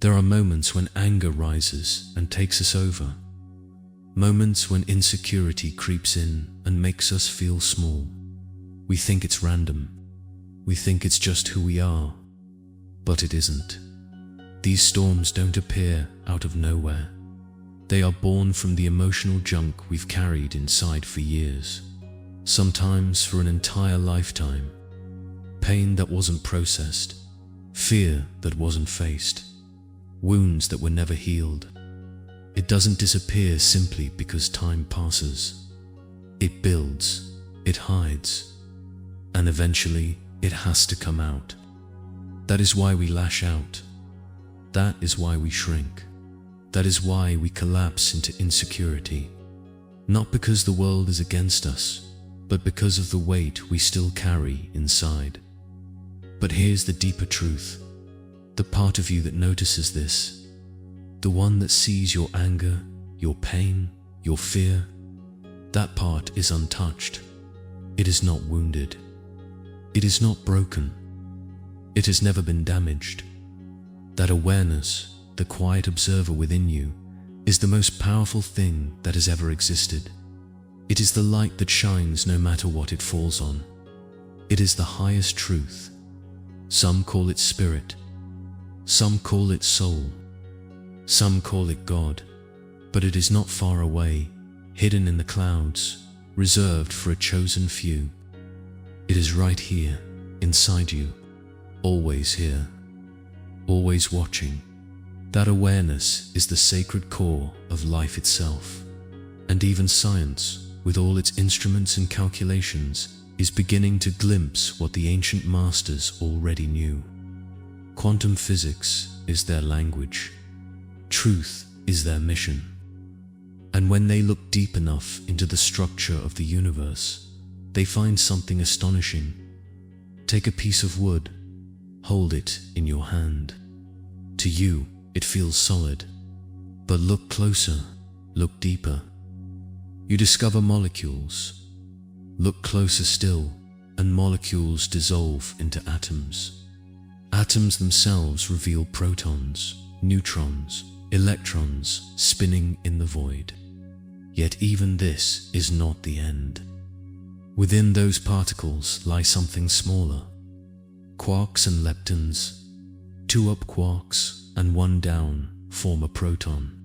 There are moments when anger rises and takes us over. Moments when insecurity creeps in and makes us feel small. We think it's random. We think it's just who we are. But it isn't. These storms don't appear out of nowhere. They are born from the emotional junk we've carried inside for years. Sometimes for an entire lifetime. Pain that wasn't processed. Fear that wasn't faced. Wounds that were never healed. It doesn't disappear simply because time passes. It builds, it hides, and eventually it has to come out. That is why we lash out. That is why we shrink. That is why we collapse into insecurity. Not because the world is against us, but because of the weight we still carry inside. But here's the deeper truth. The part of you that notices this, the one that sees your anger, your pain, your fear, that part is untouched. It is not wounded. It is not broken. It has never been damaged. That awareness, the quiet observer within you, is the most powerful thing that has ever existed. It is the light that shines no matter what it falls on. It is the highest truth. Some call it spirit. Some call it soul. Some call it God. But it is not far away, hidden in the clouds, reserved for a chosen few. It is right here, inside you, always here, always watching. That awareness is the sacred core of life itself. And even science, with all its instruments and calculations, is beginning to glimpse what the ancient masters already knew. Quantum physics is their language. Truth is their mission. And when they look deep enough into the structure of the universe, they find something astonishing. Take a piece of wood, hold it in your hand. To you, it feels solid. But look closer, look deeper. You discover molecules. Look closer still, and molecules dissolve into atoms. Atoms themselves reveal protons, neutrons, electrons spinning in the void. Yet even this is not the end. Within those particles lie something smaller. Quarks and leptons. 2 up quarks and 1 down form a proton.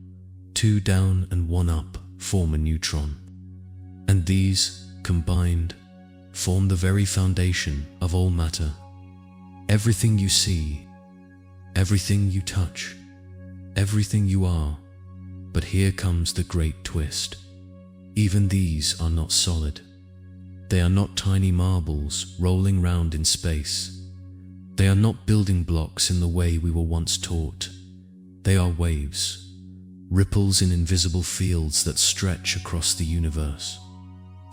2 down and 1 up form a neutron. And these, combined, form the very foundation of all matter. Everything you see, everything you touch, everything you are. But here comes the great twist. Even these are not solid. They are not tiny marbles rolling round in space. They are not building blocks in the way we were once taught. They are waves, ripples in invisible fields that stretch across the universe.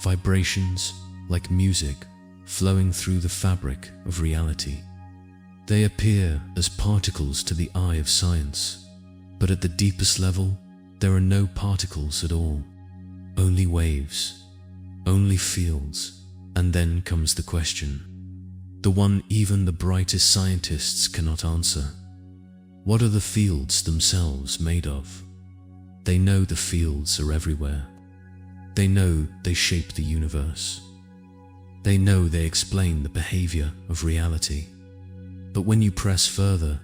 Vibrations, like music, flowing through the fabric of reality. They appear as particles to the eye of science, but at the deepest level, there are no particles at all. Only waves, only fields, and then comes the question, the one even the brightest scientists cannot answer. What are the fields themselves made of? They know the fields are everywhere. They know they shape the universe. They know they explain the behavior of reality. But when you press further,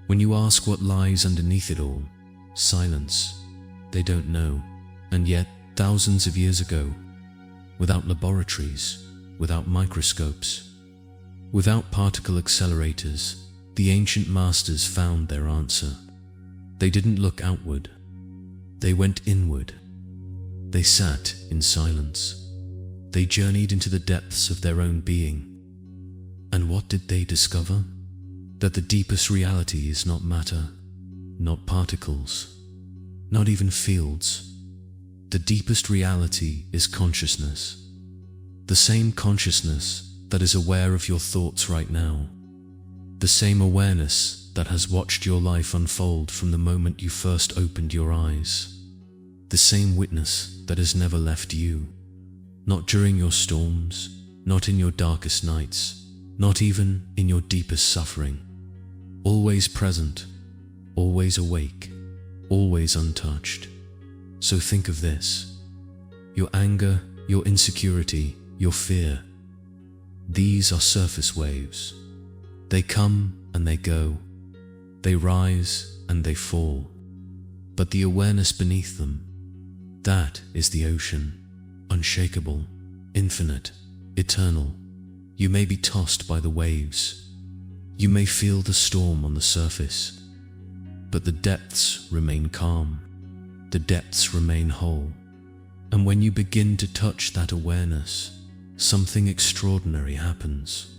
when you ask what lies underneath it all, silence. They don't know. And yet, thousands of years ago, without laboratories, without microscopes, without particle accelerators, the ancient masters found their answer. They didn't look outward. They went inward. They sat in silence. They journeyed into the depths of their own being. And what did they discover? That the deepest reality is not matter, not particles, not even fields. The deepest reality is consciousness. The same consciousness that is aware of your thoughts right now. The same awareness that has watched your life unfold from the moment you first opened your eyes. The same witness that has never left you. Not during your storms, not in your darkest nights, not even in your deepest suffering. Always present, always awake, always untouched. So think of this: your anger, your insecurity, your fear. These are surface waves. They come and they go. They rise and they fall. But the awareness beneath them, that is the ocean, unshakable, infinite, eternal. You may be tossed by the waves. You may feel the storm on the surface. But the depths remain calm. The depths remain whole. And when you begin to touch that awareness, something extraordinary happens.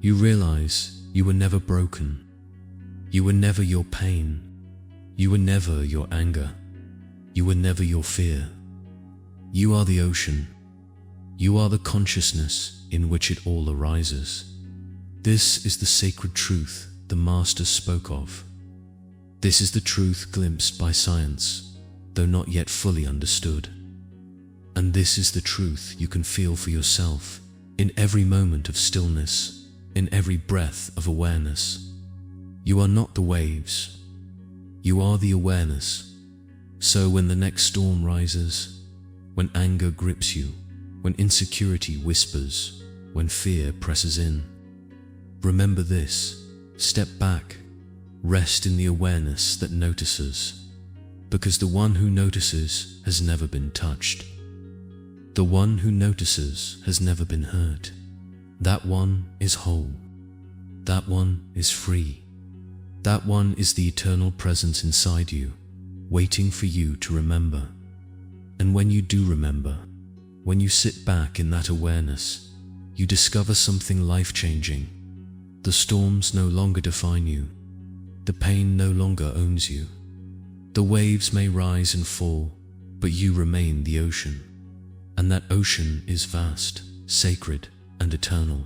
You realize you were never broken. You were never your pain. You were never your anger. You were never your fear. You are the ocean. You are the consciousness in which it all arises. This is the sacred truth the Master spoke of. This is the truth glimpsed by science, though not yet fully understood. And this is the truth you can feel for yourself in every moment of stillness, in every breath of awareness. You are not the waves. You are the awareness. So when the next storm rises, when anger grips you, when insecurity whispers, when fear presses in, remember this: step back, rest in the awareness that notices, because the one who notices has never been touched. The one who notices has never been hurt. That one is whole. That one is free. That one is the eternal presence inside you, waiting for you to remember. And when you do remember, when you sit back in that awareness, you discover something life-changing. The storms no longer define you. The pain no longer owns you. The waves may rise and fall, but you remain the ocean. And that ocean is vast, sacred, and eternal.